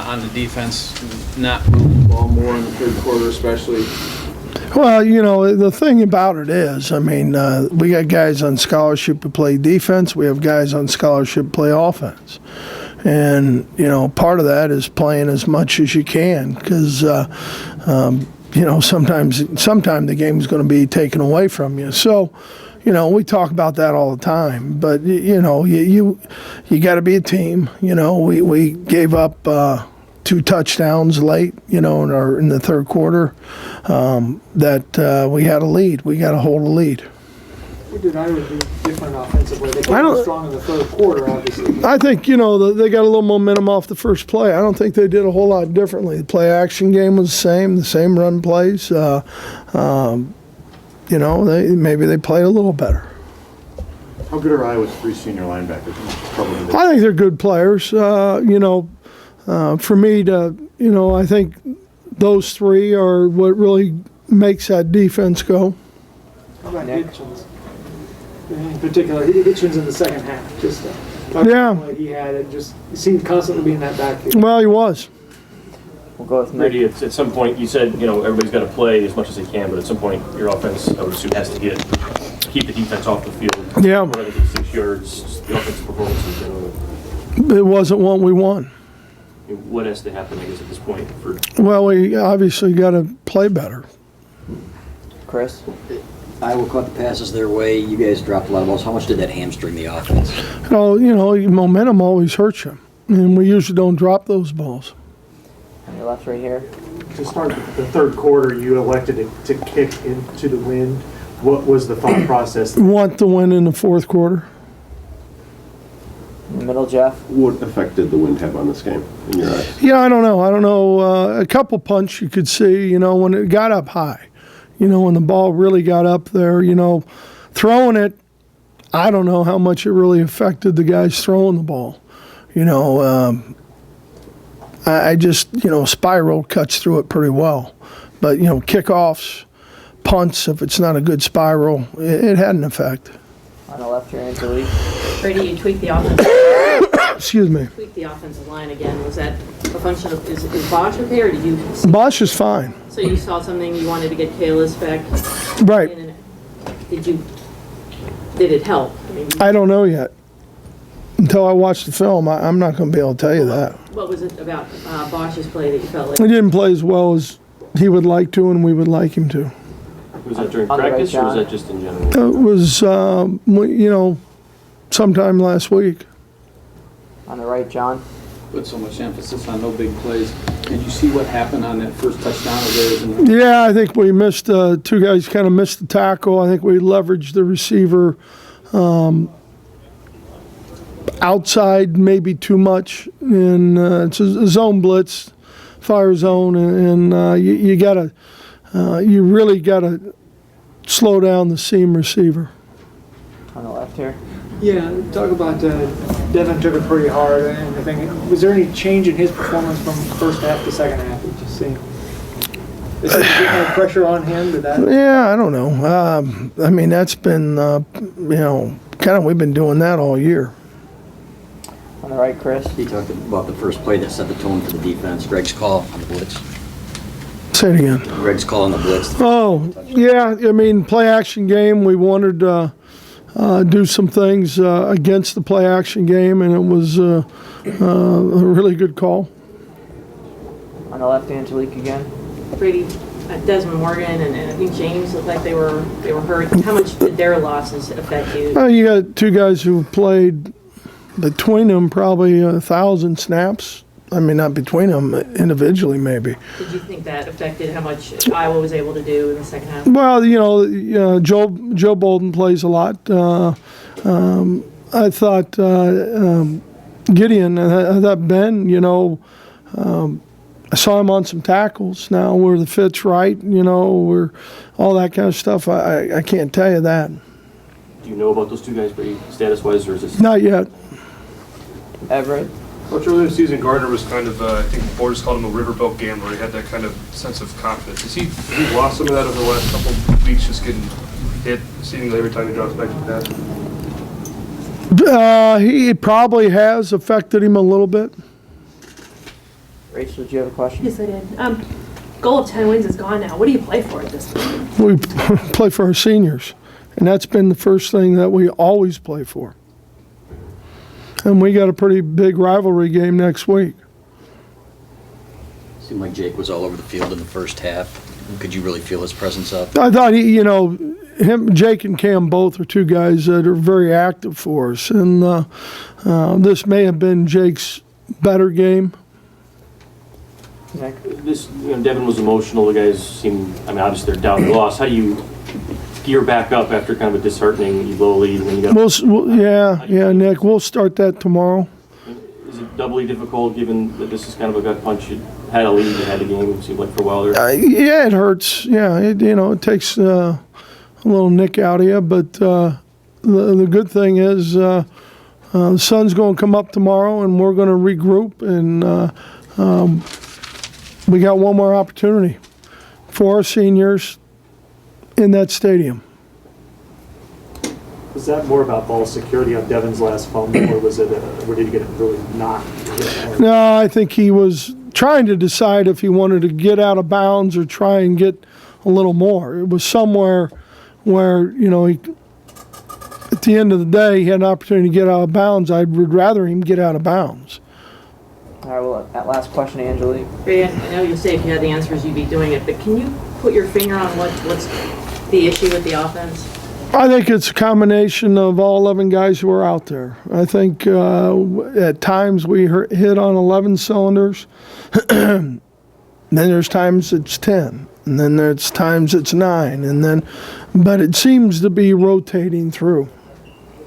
on the defense, not moving the ball more in the third quarter especially? Well, the thing about it is, we got guys on scholarship who play defense. We have guys on scholarship who play offense. And, part of that is playing as much as you can because, sometimes the game is going to be taken away from you. So, we talk about that all the time. But, you got to be a team. We gave up 2 touchdowns late, in the third quarter that we had a lead. We got to hold a lead. What did Iowa do different offensively? They came strong in the third quarter, obviously. I think, they got a little momentum off the first play. I don't think they did a whole lot differently. The play action game was the same run plays. Maybe they played a little better. How good are Iowa's 3 senior linebackers? I think they're good players. For me I think those 3 are what really makes that defense go. How about Hitchens? In particular, Hitchens in the second half. Just Yeah. he had it. He seemed constantly being in that backfield. Well, he was. We'll go with Brady, at some point, you said, everybody's got to play as much as they can, but at some point, your offense, I would assume, has to keep the defense off the field. Yeah. Whether it's 6 yards, the offensive performance in general. It wasn't what we won. What has to happen, I guess, at this point? Well, we obviously got to play better. Chris? Iowa caught the passes their way. You guys dropped a lot of balls. How much did that hamstring the offense? Momentum always hurts you, and we usually don't drop those balls. On your left right here. To start the third quarter, you elected to kick into the wind. What was the thought process? Want to win in the fourth quarter. In the middle, Jeff. What effect did the wind have on this game in your eyes? Yeah, I don't know. A couple punch you could see, when it got up high. When the ball really got up there, throwing it, I don't know how much it really affected the guys throwing the ball. I just, spiral cuts through it pretty well. But, kickoffs, punts, if it's not a good spiral, it had an effect. On the left here, Angelique. Brady, you tweaked the offensive Excuse me. tweaked the offensive line again. Was that a function of, is Bosch okay, or did you Bosch is fine. So you saw something, you wanted to get Kayla's back? Right. in, and did it help? I don't know yet. Until I watch the film, I'm not going to be able to tell you that. What was it about Bosch's play that you felt like? He didn't play as well as he would like to and we would like him to. Was that during On the right, practice, or was John. that just in general? It was, sometime last week. On the right, John. Put so much emphasis on no big plays. Did you see what happened on that first touchdown of theirs? Yeah, I think we missed, 2 guys kind of missed the tackle. I think we leveraged the receiver outside maybe too much. And it's a zone blitz, fire zone, and you really got to slow down the seam receiver. On the left here. Yeah, talk about Devin took it pretty hard and everything. Was there any change in his performance from first half to second half? It just seemed. Is there any pressure on him? Did that? Yeah, I don't know. That's been, kind of we've been doing that all year. On the right, Chris. He talked about the first play that set the tone for the defense. Greg's call on the blitz. Say it again. Greg's call on the blitz. Oh, yeah. Play action game. We wanted to do some things against the play action game, and it was a really good call. On the left, Angelique again. Brady, Desmond Morgan and I think James looked like they were hurt. How much did their losses affect you? You got 2 guys who played between them probably 1,000 snaps. Not between them, individually maybe. Did you think that affected how much Iowa was able to do in the second half? Well, Joe Bolden plays a lot. I thought Gideon, I thought Ben, I saw him on some tackles now where the fit's right, where all that kind of stuff. I can't tell you that. Do you know about those 2 guys, Brady, status-wise, or is this? Not yet. Everett. Coach, earlier this season, Gardner was kind of, I think the board just called him a riverboat gambler. He had that kind of sense of confidence. Has he lost some of that over the last couple of weeks, just getting hit seemingly every time he drops back to the pass? He probably has affected him a little bit. Rachel, did you have a question? Yes, I did. Goal of 10 wins is gone now. What do you play for at this point? We play for our seniors, and that's been the first thing that we always play for. And we got a pretty big rivalry game next week. Seemed like Jake was all over the field in the first half. Could you really feel his presence up? I thought Jake and Cam both are two guys that are very active for us, and this may have been Jake's better game. Nick? Devin was emotional. The guys seem, obviously they're down and lost. How do you gear back up after kind of a disheartening low lead? And then you got, Nick, we'll start that tomorrow. Is it doubly difficult given that this is kind of a gut punch? You had a lead, you had a game, it seemed like for a while there. Yeah, it hurts. Yeah, it takes a little nick out of you, but the good thing is the sun's going to come up tomorrow, and we're going to regroup, and we got one more opportunity for our seniors in that stadium. Was that more about ball security on Devin's last fumble, or was it, or did he get it really knocked? No, I think he was trying to decide if he wanted to get out of bounds or try and get a little more. It was somewhere where, he, at the end of the day, he had an opportunity to get out of bounds. I would rather him get out of bounds. All right, well, that last question, Angelique. Brady, I know you say if you had the answers, you'd be doing it, but can you put your finger on what's the issue with the offense? I think it's a combination of all 11 guys who are out there. I think at times we hit on 11 cylinders. Then there's times it's 10. And then there's times it's 9. But it seems to be rotating through.